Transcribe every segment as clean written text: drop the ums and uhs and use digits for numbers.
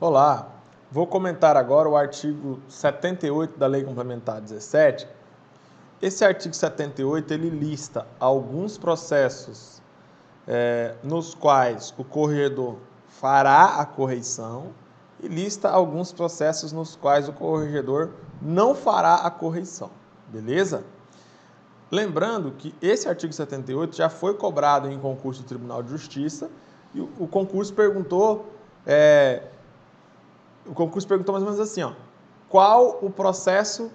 Olá, vou comentar agora o artigo 78 da Lei Complementar 17. Esse artigo 78, ele lista alguns processos nos quais o corregedor fará a correição e lista alguns processos nos quais o corregedor não fará a correição, beleza? Lembrando que esse artigo 78 já foi cobrado em concurso do Tribunal de Justiça e o concurso perguntou mais ou menos assim, ó, qual o processo,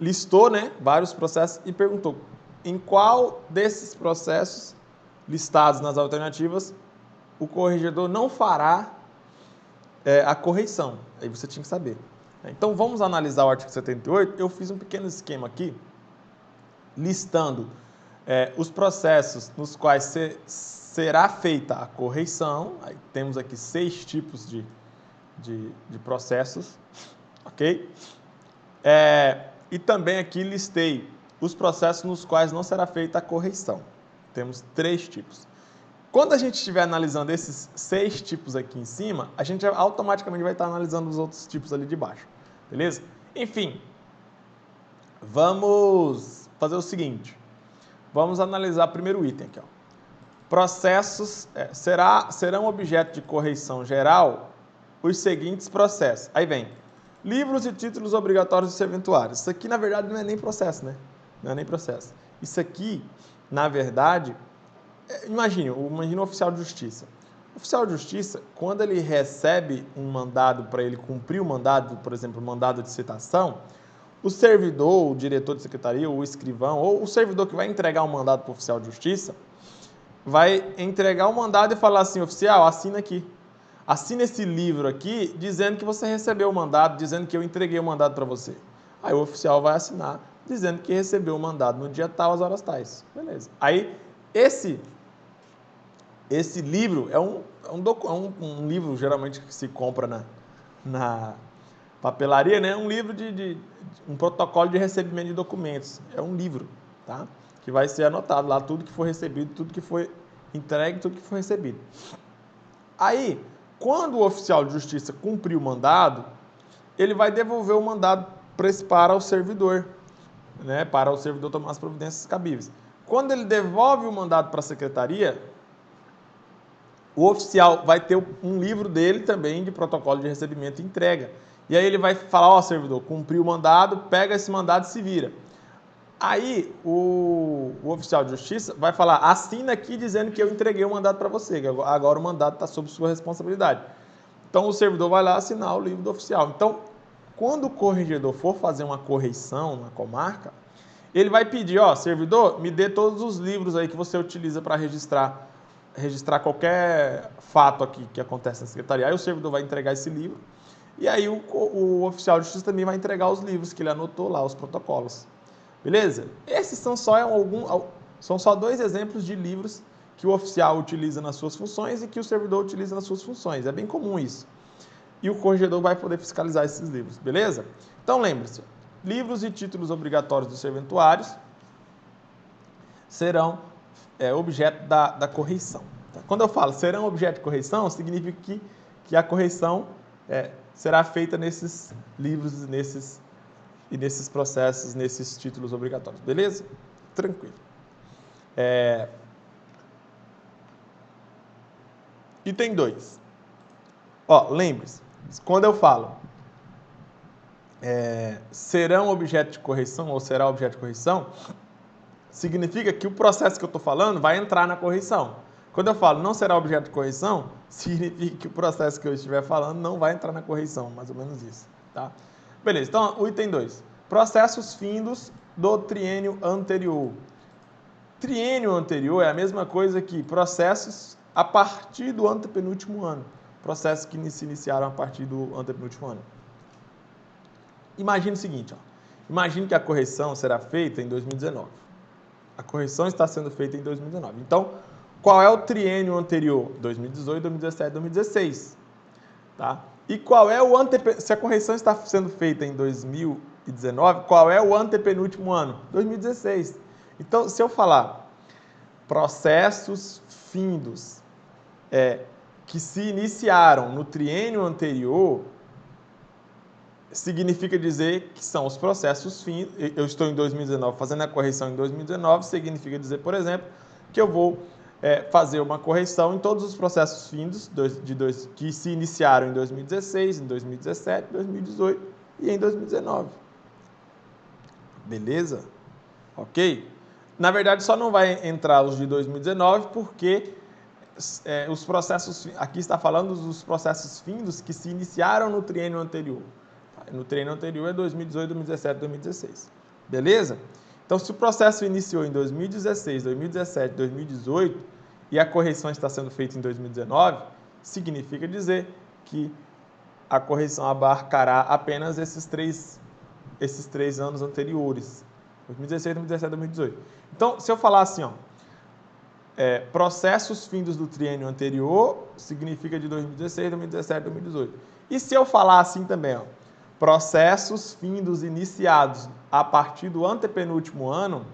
listou, vários processos e perguntou em qual desses processos listados nas alternativas o corregedor não fará a correição. Aí você tinha que saber. Então vamos analisar o artigo 78. Eu fiz um pequeno esquema aqui, listando os processos nos quais será feita a correição. Aí temos aqui 6 tipos de processos, ok? E também aqui listei os processos nos quais não será feita a correição. Temos 3 tipos. Quando a gente estiver analisando esses 6 tipos aqui em cima, a gente automaticamente vai estar analisando os outros tipos ali de baixo, beleza? Enfim, vamos fazer o seguinte. Vamos analisar o primeiro item aqui, ó. Processos serão objeto de correição geral os seguintes processos. Aí vem livros e títulos obrigatórios e serventuários. Isso aqui, na verdade, não é nem processo, né? Não é nem processo. Isso aqui, na verdade, imagina o oficial de justiça. O oficial de justiça, quando ele recebe um mandado para ele cumprir o mandado, por exemplo, o mandado de citação, o servidor, o diretor de secretaria, o escrivão, ou o servidor que vai entregar o mandado para o oficial de justiça, vai entregar o mandado e falar assim, oficial, assina aqui. Assina esse livro aqui, dizendo que você recebeu o mandado, dizendo que eu entreguei o mandado para você. Aí o oficial vai assinar, dizendo que recebeu o mandado no dia tal, às horas tais. Beleza. Aí, esse livro é um livro, geralmente, que se compra na papelaria, né? Um livro de um protocolo de recebimento de documentos. É um livro, tá? Que vai ser anotado lá tudo que foi recebido, tudo que foi entregue, tudo que foi recebido. Aí, quando o oficial de justiça cumprir o mandado, ele vai devolver o mandado para o servidor, né, para o servidor tomar as providências cabíveis. Quando ele devolve o mandado para a secretaria, o oficial vai ter um livro dele também de protocolo de recebimento e entrega. E aí ele vai falar, ó, servidor, cumpriu o mandado, pega esse mandado e se vira. Aí o oficial de justiça vai falar, assina aqui dizendo que eu entreguei o mandado para você, que agora o mandado está sob sua responsabilidade. Então o servidor vai lá assinar o livro do oficial. Então, quando o corregedor for fazer uma correição na comarca, ele vai pedir, ó, servidor, me dê todos os livros aí que você utiliza para registrar qualquer fato aqui que acontece na secretaria. Aí o servidor vai entregar esse livro e aí o oficial de justiça também vai entregar os livros que ele anotou lá, os protocolos. Beleza? Esses são só 2 exemplos de livros que o oficial utiliza nas suas funções e que o servidor utiliza nas suas funções. É bem comum isso. E o corregedor vai poder fiscalizar esses livros, beleza? Então lembre-se, livros e títulos obrigatórios dos serventuários serão objeto da correição. Tá? Quando eu falo serão objeto de correição, significa que a correição será feita nesses livros e nesses processos, nesses títulos obrigatórios, beleza? Tranquilo. Item 2. Ó, lembre-se, quando eu falo serão objeto de correição ou será objeto de correição, significa que o processo que eu estou falando vai entrar na correição. Quando eu falo não será objeto de correição, significa que o processo que eu estiver falando não vai entrar na correição, mais ou menos isso, tá? Beleza, então o item 2. Processos findos do triênio anterior. Triênio anterior é a mesma coisa que processos a partir do antepenúltimo ano. Processos que se iniciaram a partir do antepenúltimo ano. Imagine o seguinte, ó. Imagine que a correção será feita em 2019. A correção está sendo feita em 2019. Então, qual é o triênio anterior? 2018, 2017, 2016. Tá? E qual é se a correção está sendo feita em 2019, qual é o antepenúltimo ano? 2016. Então, se eu falar processos findos que se iniciaram no triênio anterior, significa dizer que são os processos findos. Eu estou em 2019 fazendo a correção em 2019, significa dizer, por exemplo, que eu vou fazer uma correção em todos os processos findos que se iniciaram em 2016, em 2017, 2018 e em 2019. Beleza? Ok? Na verdade, só não vai entrar os de 2019 porque os processos, aqui está falando dos processos findos que se iniciaram no triênio anterior. No triênio anterior é 2018, 2017, 2016. Beleza? Então, se o processo iniciou em 2016, 2017, 2018 e a correção está sendo feita em 2019, significa dizer que a correção abarcará apenas esses três anos anteriores. 2016, 2017, 2018. Então, se eu falar assim, processos findos do triênio anterior, significa de 2016, 2017, 2018. E se eu falar assim também, processos findos iniciados a partir do antepenúltimo ano,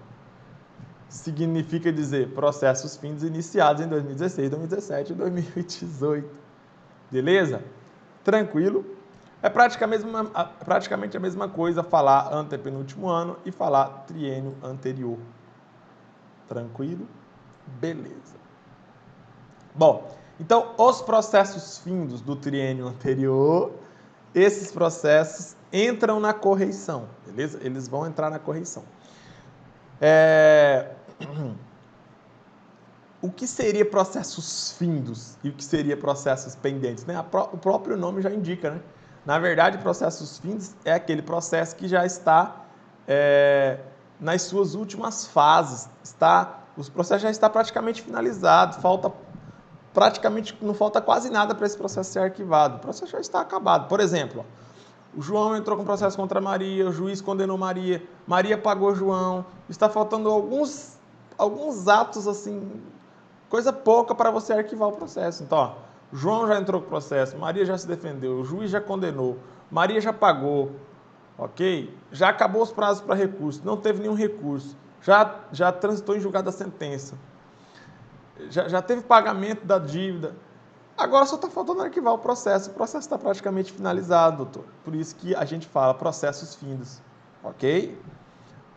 significa dizer processos findos iniciados em 2016, 2017 e 2018. Beleza? Tranquilo? É praticamente a mesma coisa falar antepenúltimo ano e falar triênio anterior. Tranquilo? Beleza. Bom, então os processos findos do triênio anterior, esses processos entram na correição, beleza? Eles vão entrar na correição. O que seria processos findos e o que seria processos pendentes? Né? O próprio nome já indica, né? Na verdade, processos findos é aquele processo que já está nas suas últimas fases. O processo já está praticamente finalizado, não falta quase nada para esse processo ser arquivado. O processo já está acabado. Por exemplo, o João entrou com processo contra a Maria, o juiz condenou Maria, Maria pagou João, está faltando alguns atos assim, coisa pouca para você arquivar o processo. Então, João já entrou com o processo, Maria já se defendeu, o juiz já condenou, Maria já pagou, ok? Já acabou os prazos para recurso, não teve nenhum recurso, já transitou em julgado a sentença, já teve pagamento da dívida. Agora só está faltando arquivar o processo está praticamente finalizado, doutor. Por isso que a gente fala processos findos, ok?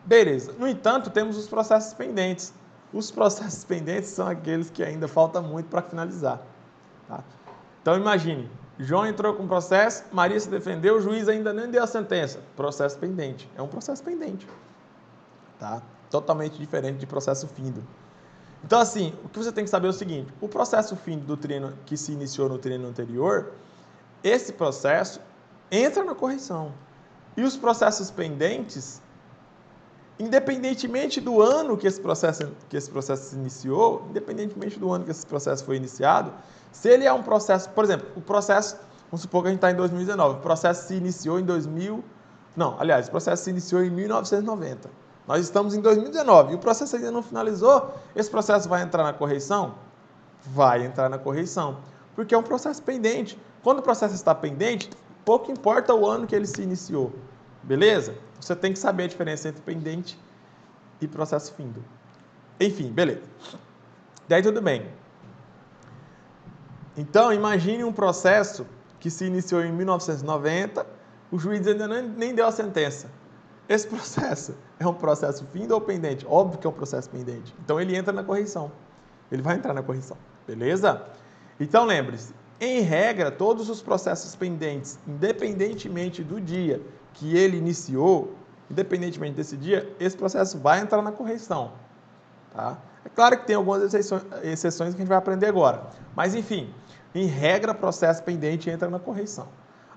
Beleza. No entanto, temos os processos pendentes. Os processos pendentes são aqueles que ainda falta muito para finalizar. Tá? Então, imagine, João entrou com o processo, Maria se defendeu, o juiz ainda nem deu a sentença. Processo pendente. É um processo pendente. Tá? Totalmente diferente de processo findo. Então, assim, o que você tem que saber é o seguinte, o processo findo do triênio que se iniciou no triênio anterior, esse processo entra na correição. E os processos pendentes, independentemente do ano que esse processo se iniciou, independentemente do ano que esse processo foi iniciado, se ele é um processo, por exemplo, o processo, vamos supor que a gente está em 2019, o processo se iniciou em o processo se iniciou em 1990. Nós estamos em 2019 e o processo ainda não finalizou, esse processo vai entrar na correição? Vai entrar na correição, porque é um processo pendente. Quando o processo está pendente, pouco importa o ano que ele se iniciou, beleza? Você tem que saber a diferença entre pendente e processo findo. Enfim, beleza. Daí tudo bem. Então, imagine um processo que se iniciou em 1990, o juiz ainda nem deu a sentença. Esse processo é um processo findo ou pendente? Óbvio que é um processo pendente. Então, ele entra na correição. Ele vai entrar na correição. Beleza? Então, lembre-se, em regra, todos os processos pendentes, independentemente do dia que ele iniciou, independentemente desse dia, esse processo vai entrar na correição. Tá? É claro que tem algumas exceções que a gente vai aprender agora. Mas, enfim, em regra, processo pendente entra na correição.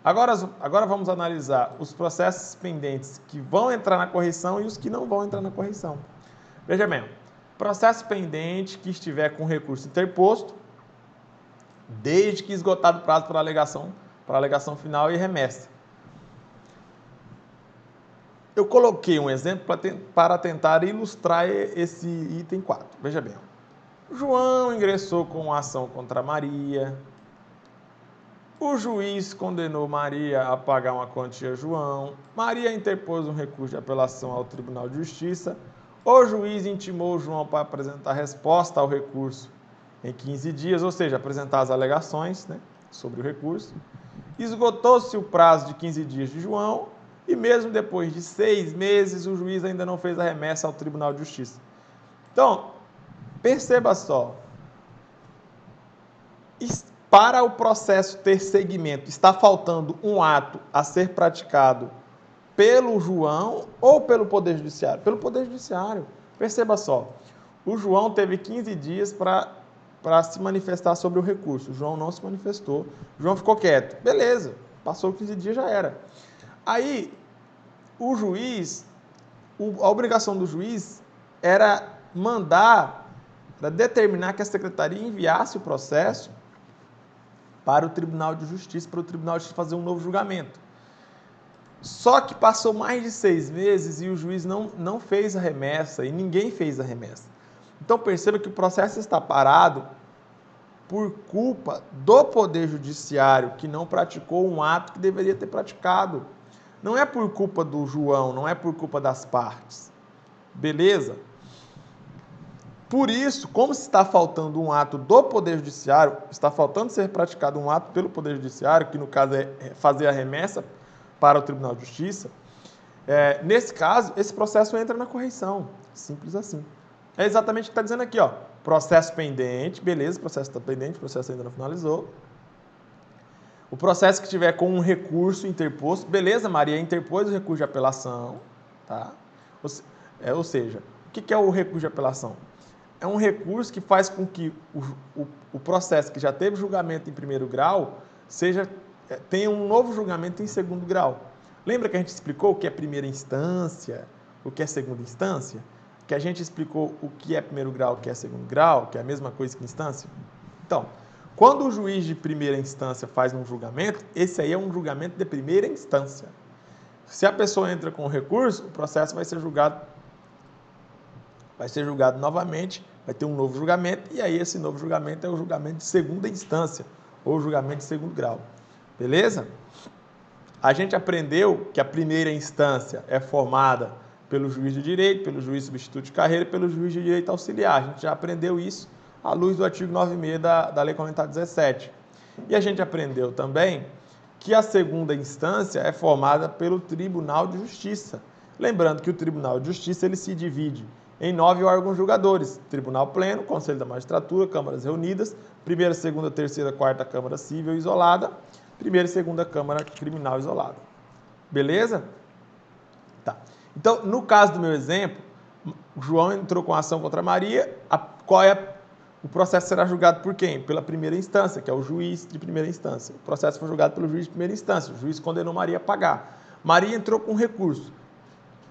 Agora vamos analisar os processos pendentes que vão entrar na correição e os que não vão entrar na correição. Veja bem, processo pendente que estiver com recurso interposto, desde que esgotado o prazo para alegação final e remessa. Eu coloquei um exemplo para tentar ilustrar esse item 4. Veja bem, João ingressou com ação contra Maria. O juiz condenou Maria a pagar uma quantia a João. Maria interpôs um recurso de apelação ao Tribunal de Justiça. O juiz intimou João para apresentar resposta ao recurso em 15 dias, ou seja, apresentar as alegações, né, sobre o recurso. Esgotou-se o prazo de 15 dias de João e mesmo depois de 6 meses o juiz ainda não fez a remessa ao Tribunal de Justiça. Então, perceba só, para o processo ter seguimento, está faltando um ato a ser praticado pelo João ou pelo Poder Judiciário? Pelo Poder Judiciário. Perceba só, o João teve 15 dias para se manifestar sobre o recurso. O João não se manifestou, o João ficou quieto. Beleza, passou 15 dias, já era. Aí, o juiz, a obrigação do juiz era mandar, para determinar que a secretaria enviasse o processo para o Tribunal de Justiça, para o Tribunal de Justiça fazer um novo julgamento. Só que passou mais de 6 meses e o juiz não fez a remessa e ninguém fez a remessa. Então perceba que o processo está parado por culpa do Poder Judiciário, que não praticou um ato que deveria ter praticado. Não é por culpa do João, não é por culpa das partes. Beleza? Por isso, como está faltando um ato do Poder Judiciário, está faltando ser praticado um ato pelo Poder Judiciário, que no caso é fazer a remessa para o Tribunal de Justiça, nesse caso, esse processo entra na correição. Simples assim. É exatamente o que está dizendo aqui, ó. Processo pendente, beleza, o processo está pendente, o processo ainda não finalizou. O processo que tiver com um recurso interposto, beleza, Maria interpôs o recurso de apelação, tá? Ou seja, o que é o recurso de apelação? É um recurso que faz com que o processo que já teve julgamento em primeiro grau tenha um novo julgamento em segundo grau. Lembra que a gente explicou o que é primeira instância, o que é segunda instância? Que a gente explicou o que é primeiro grau, o que é segundo grau, que é a mesma coisa que instância? Então, quando o juiz de primeira instância faz um julgamento, esse aí é um julgamento de primeira instância. Se a pessoa entra com o recurso, o processo vai ser julgado novamente, vai ter um novo julgamento, e aí esse novo julgamento é o julgamento de segunda instância, ou julgamento de segundo grau. Beleza? A gente aprendeu que a primeira instância é formada pelo juiz de direito, pelo juiz substituto de carreira e pelo juiz de direito auxiliar. A gente já aprendeu isso à luz do artigo 96 da Lei Complementar 17. E a gente aprendeu também que a segunda instância é formada pelo Tribunal de Justiça. Lembrando que o Tribunal de Justiça ele se divide em 9 órgãos julgadores: Tribunal Pleno, Conselho da Magistratura, Câmaras Reunidas, primeira, segunda, terceira, quarta Câmara Civil isolada, primeira e segunda Câmara Criminal isolada. Beleza? Tá. Então, no caso do meu exemplo, o João entrou com a ação contra a Maria, o processo será julgado por quem? Pela primeira instância, que é o juiz de primeira instância. O processo foi julgado pelo juiz de primeira instância, o juiz condenou Maria a pagar. Maria entrou com recurso.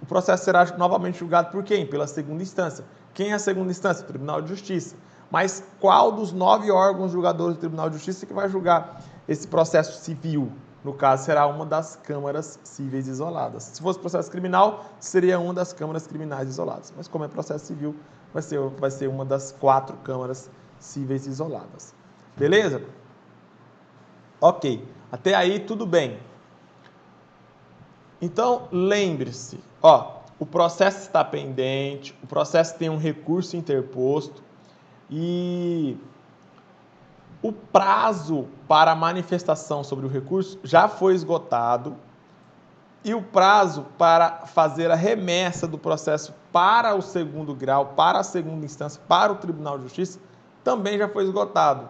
O processo será novamente julgado por quem? Pela segunda instância. Quem é a segunda instância? O Tribunal de Justiça. Mas qual dos 9 órgãos julgadores do Tribunal de Justiça que vai julgar esse processo civil? No caso, será uma das câmaras cíveis isoladas. Se fosse processo criminal, seria uma das câmaras criminais isoladas. Mas como é processo civil, vai ser uma das 4 câmaras cíveis isoladas. Beleza? Ok. Até aí, tudo bem. Então, lembre-se, o processo está pendente, o processo tem um recurso interposto e o prazo para a manifestação sobre o recurso já foi esgotado e o prazo para fazer a remessa do processo para o segundo grau, para a segunda instância, para o Tribunal de Justiça, também já foi esgotado.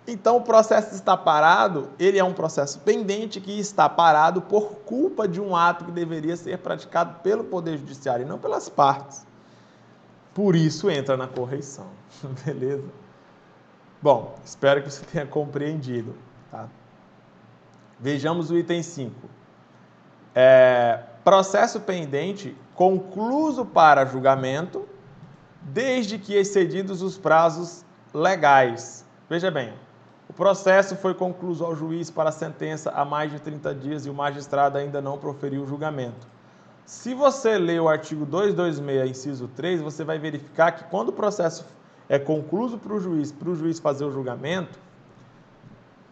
Então, o processo está parado, ele é um processo pendente que está parado por culpa de um ato que deveria ser praticado pelo Poder Judiciário e não pelas partes. Por isso entra na correição. Beleza? Bom, espero que você tenha compreendido. Tá? Vejamos o item 5. Processo pendente concluso para julgamento, desde que excedidos os prazos legais. Veja bem, o processo foi concluído ao juiz para a sentença há mais de 30 dias e o magistrado ainda não proferiu o julgamento. Se você ler o artigo 226, inciso 3, você vai verificar que quando o processo é concluído para o juiz fazer o julgamento,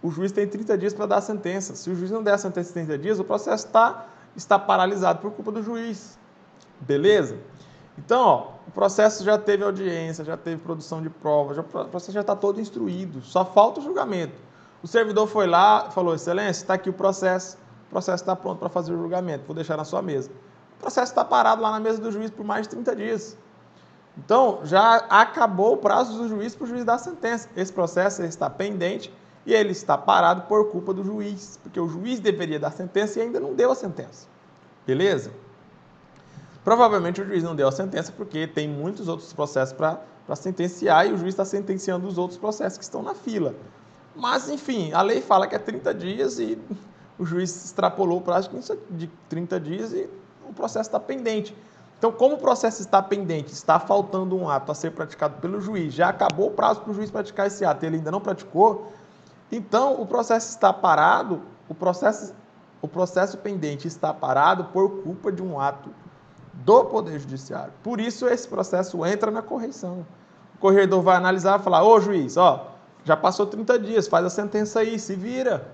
o juiz tem 30 dias para dar a sentença. Se o juiz não der a sentença em 30 dias, o processo está paralisado por culpa do juiz. Beleza? Então, ó, o processo já teve audiência, já teve produção de prova, o processo já está todo instruído, só falta o julgamento. O servidor foi lá, falou, excelência, está aqui o processo está pronto para fazer o julgamento, vou deixar na sua mesa. O processo está parado lá na mesa do juiz por mais de 30 dias. Então, já acabou o prazo do juiz para o juiz dar a sentença. Esse processo está pendente e ele está parado por culpa do juiz, porque o juiz deveria dar a sentença e ainda não deu a sentença. Beleza? Provavelmente o juiz não deu a sentença porque tem muitos outros processos para sentenciar e o juiz está sentenciando os outros processos que estão na fila. Mas, enfim, a lei fala que é 30 dias e o juiz extrapolou o prazo de 30 dias e o processo está pendente. Então, como o processo está pendente, está faltando um ato a ser praticado pelo juiz, já acabou o prazo para o juiz praticar esse ato e ele ainda não praticou, então o processo está parado, o processo pendente está parado por culpa de um ato do Poder Judiciário. Por isso, esse processo entra na correição. O corregedor vai analisar e falar, ô juiz, ó, já passou 30 dias, faz a sentença aí, se vira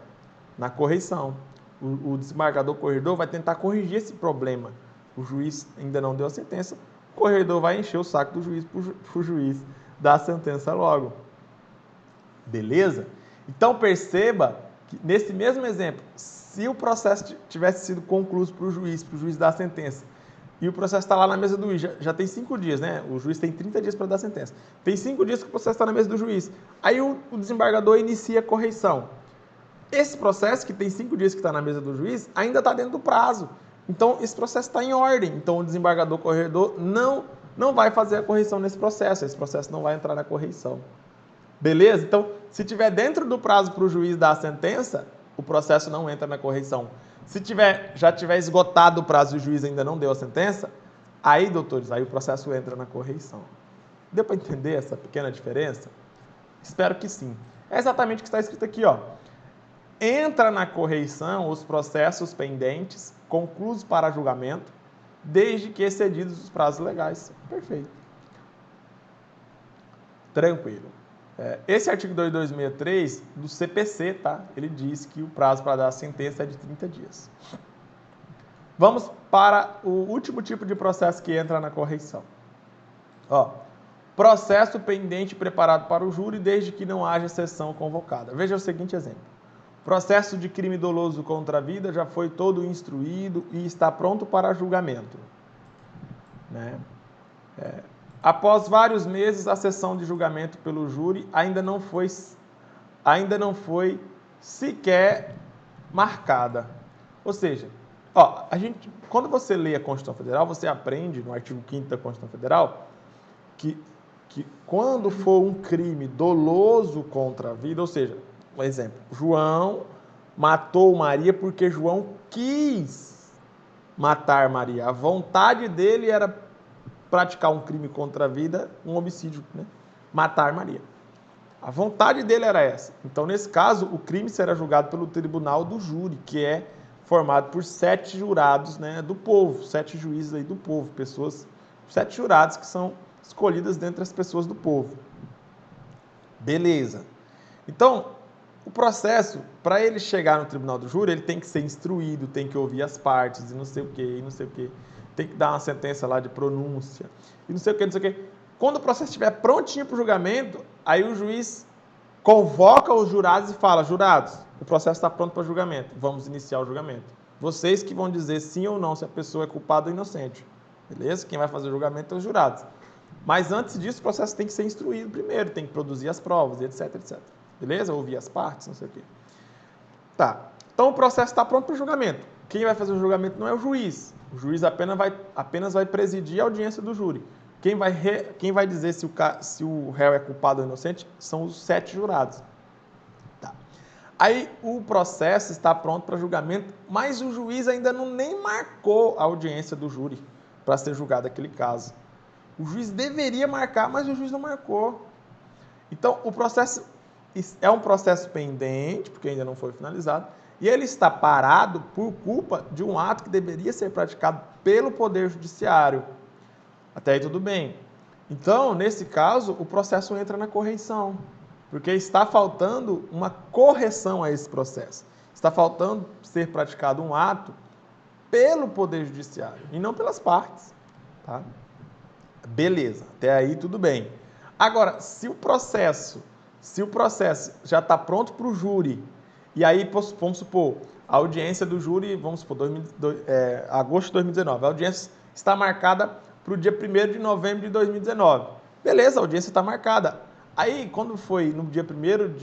na correição. O desembargador corregedor vai tentar corrigir esse problema. O juiz ainda não deu a sentença, o corregedor vai encher o saco do juiz para o juiz dar a sentença logo. Beleza? Então perceba que nesse mesmo exemplo, se o processo tivesse sido concluído para o juiz dar a sentença, e o processo está lá na mesa do juiz, já tem 5 dias, né? O juiz tem 30 dias para dar a sentença. Tem 5 dias que o processo está na mesa do juiz. Aí o desembargador inicia a correição. Esse processo, que tem 5 dias que está na mesa do juiz, ainda está dentro do prazo. Então, esse processo está em ordem. Então, o desembargador corregedor não vai fazer a correição nesse processo. Esse processo não vai entrar na correição. Beleza? Então, se tiver dentro do prazo para o juiz dar a sentença, o processo não entra na correição. Se já tiver esgotado o prazo e o juiz ainda não deu a sentença, aí, doutores, aí o processo entra na correição. Deu para entender essa pequena diferença? Espero que sim. É exatamente o que está escrito aqui, ó. Entra na correição os processos pendentes, conclusos para julgamento, desde que excedidos os prazos legais. Perfeito. Tranquilo. Esse artigo 2263 do CPC, tá? Ele diz que o prazo para dar a sentença é de 30 dias. Vamos para o último tipo de processo que entra na correição. Ó, processo pendente preparado para o júri desde que não haja sessão convocada. Veja o seguinte exemplo. Processo de crime doloso contra a vida já foi todo instruído e está pronto para julgamento. Né? Após vários meses, a sessão de julgamento pelo júri ainda não foi sequer marcada. Ou seja, ó, quando você lê a Constituição Federal, você aprende no artigo 5º da Constituição Federal que quando for um crime doloso contra a vida, ou seja, um exemplo, João matou Maria porque João quis matar Maria. A vontade dele era praticar um crime contra a vida, um homicídio, né? Matar Maria. A vontade dele era essa. Então, nesse caso, o crime será julgado pelo tribunal do júri, que é formado por 7 jurados, né, do povo, 7 juízes aí do povo, 7 jurados que são escolhidas dentre as pessoas do povo. Beleza. Então, o processo, para ele chegar no tribunal do júri, ele tem que ser instruído, tem que ouvir as partes, e não sei o quê, tem que dar uma sentença lá de pronúncia, e não sei o quê. Quando o processo estiver prontinho para o julgamento, aí o juiz convoca os jurados e fala, jurados, o processo está pronto para julgamento, vamos iniciar o julgamento. Vocês que vão dizer sim ou não se a pessoa é culpada ou inocente. Beleza? Quem vai fazer o julgamento é os jurados. Mas antes disso, o processo tem que ser instruído primeiro, tem que produzir as provas, etc, etc. Beleza? Ouvir as partes, não sei o quê. Tá. Então, o processo está pronto para o julgamento. Quem vai fazer o julgamento não é o juiz. O juiz apenas vai presidir a audiência do júri. Quem vai dizer se o réu é culpado ou inocente são os 7 jurados. Tá. Aí, o processo está pronto para julgamento, mas o juiz ainda nem marcou a audiência do júri para ser julgado aquele caso. O juiz deveria marcar, mas o juiz não marcou. Então, o processo é um processo pendente, porque ainda não foi finalizado, e ele está parado por culpa de um ato que deveria ser praticado pelo Poder Judiciário. Até aí tudo bem. Então, nesse caso, o processo entra na correição, porque está faltando uma correção a esse processo. Está faltando ser praticado um ato pelo Poder Judiciário, e não pelas partes. Tá? Beleza, até aí tudo bem. Agora, se o processo já está pronto para o júri, e aí vamos supor, a audiência do júri, vamos supor, agosto de 2019, a audiência está marcada para o dia 1º de novembro de 2019. Beleza, a audiência está marcada. Aí, quando foi no dia 1º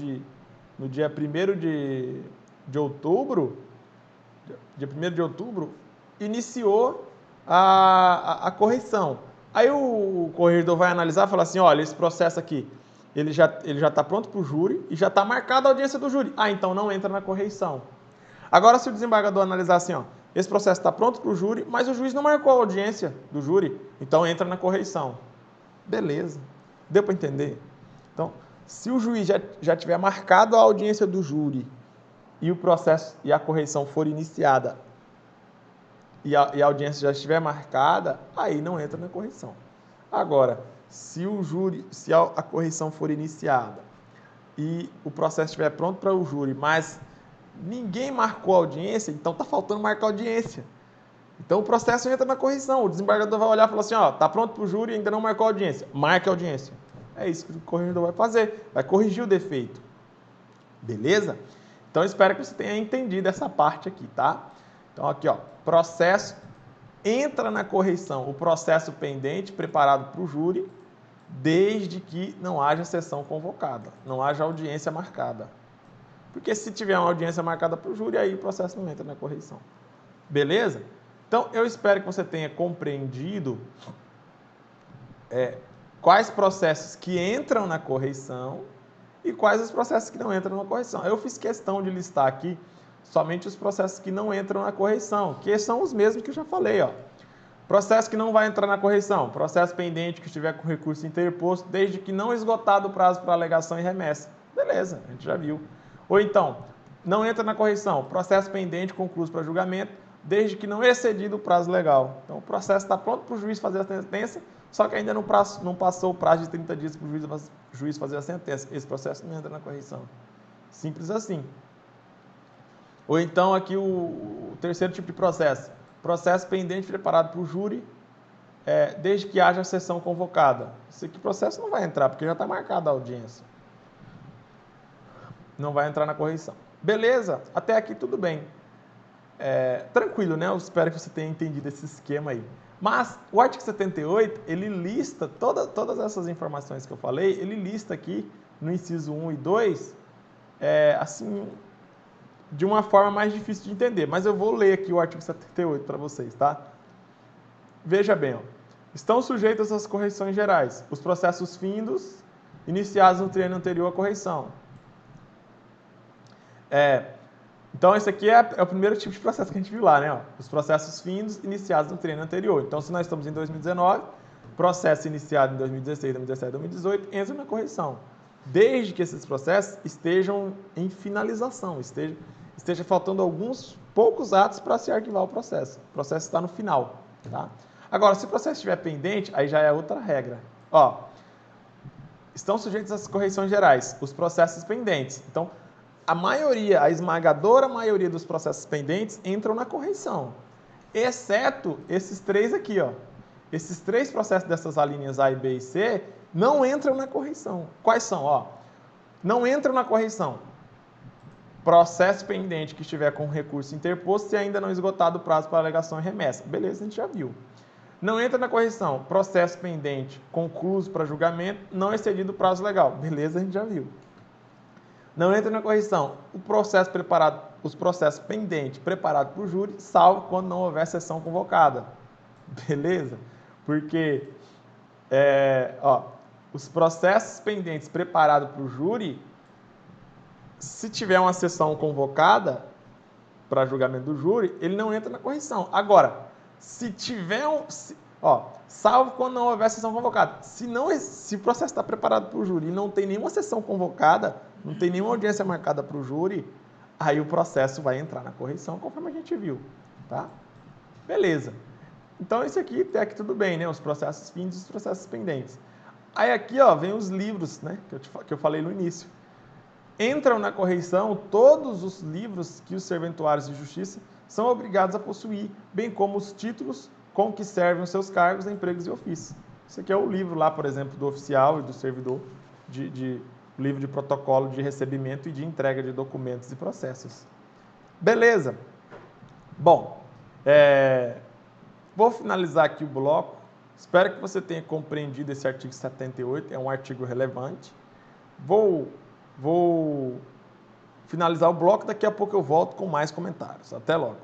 de outubro, iniciou a correção. Aí o corregedor vai analisar e falar assim, olha, esse processo aqui, ele já está pronto para o júri e já está marcada a audiência do júri. Ah, então não entra na correição. Agora, se o desembargador analisar assim, ó, esse processo está pronto para o júri, mas o juiz não marcou a audiência do júri, então entra na correição. Beleza. Deu para entender? Então, se o juiz já tiver marcado a audiência do júri e o processo e a correição for iniciada e a audiência já estiver marcada, aí não entra na correição. Agora, se a correição for iniciada e o processo estiver pronto para o júri, mas ninguém marcou a audiência, então está faltando marcar a audiência. Então o processo entra na correição. O desembargador vai olhar e falar assim, ó, está pronto para o júri e ainda não marcou a audiência. Marque a audiência. É isso que o corregedor vai fazer. Vai corrigir o defeito. Beleza? Então espero que você tenha entendido essa parte aqui, tá? Então aqui, ó, processo entra na correição. O processo pendente preparado para o júri, desde que não haja sessão convocada, não haja audiência marcada. Porque se tiver uma audiência marcada para o júri, aí o processo não entra na correição. Beleza? Então, eu espero que você tenha compreendido quais processos que entram na correição e quais os processos que não entram na correição. Eu fiz questão de listar aqui somente os processos que não entram na correição, que são os mesmos que eu já falei, ó. Processo que não vai entrar na correição, processo pendente que estiver com recurso interposto, desde que não esgotado o prazo para alegação e remessa. Beleza, a gente já viu. Ou então, não entra na correição, processo pendente concluído para julgamento, desde que não excedido o prazo legal. Então, o processo está pronto para o juiz fazer a sentença, só que ainda não passou o prazo de 30 dias para o juiz fazer a sentença. Esse processo não entra na correição. Simples assim. Ou então, aqui o terceiro tipo de processo. Processo pendente preparado para o júri, desde que haja sessão convocada. Esse aqui processo não vai entrar, porque já está marcada a audiência. Não vai entrar na correição. Beleza? Até aqui tudo bem. Tranquilo, né? Eu espero que você tenha entendido esse esquema aí. Mas o artigo 78, ele lista todas essas informações que eu falei, ele lista aqui no inciso 1 e 2, assim, de uma forma mais difícil de entender. Mas eu vou ler aqui o artigo 78 para vocês, tá? Veja bem, ó. Estão sujeitos às correções gerais os processos findos iniciados no triênio anterior à correição. Então, esse aqui é o primeiro tipo de processo que a gente viu lá, né? Ó, os processos findos iniciados no triênio anterior. Então, se nós estamos em 2019, processo iniciado em 2016, 2017, 2018, entra na correição. Desde que esses processos estejam em finalização, esteja faltando alguns poucos atos para se arquivar o processo. O processo está no final, tá? Agora, se o processo estiver pendente, aí já é outra regra. Ó, estão sujeitos às correções gerais os processos pendentes. Então, a esmagadora maioria dos processos pendentes entram na correição, exceto esses três aqui, ó. Esses três processos dessas alíneas A, B e C não entram na correição. Quais são? Ó, não entram na correição processo pendente que estiver com recurso interposto se ainda não esgotado o prazo para alegação e remessa. Beleza, a gente já viu. Não entra na correição processo pendente concluso para julgamento, não excedido o prazo legal. Beleza, a gente já viu. Não entra na correição os processos pendentes preparados para o júri, salvo quando não houver sessão convocada. Beleza? Porque os processos pendentes preparados para o júri, se tiver uma sessão convocada para julgamento do júri, ele não entra na correição. Agora, se tiver salvo quando não houver sessão convocada. Se o processo está preparado para o júri e não tem nenhuma sessão convocada, não tem nenhuma audiência marcada para o júri, aí o processo vai entrar na correição, conforme a gente viu, tá? Beleza. Então, isso aqui, até aqui tudo bem, né? Os processos findos e os processos pendentes. Aí aqui, ó, vem os livros, né? Que eu falei no início. Entram na correição todos os livros que os serventuários de justiça são obrigados a possuir, bem como os títulos com que servem os seus cargos, empregos e ofícios. Esse aqui é o livro lá, por exemplo, do oficial e do servidor, livro de protocolo de recebimento e de entrega de documentos e processos. Beleza. Bom, vou finalizar aqui o bloco. Espero que você tenha compreendido esse artigo 78, é um artigo relevante. Vou finalizar o bloco, daqui a pouco eu volto com mais comentários. Até logo.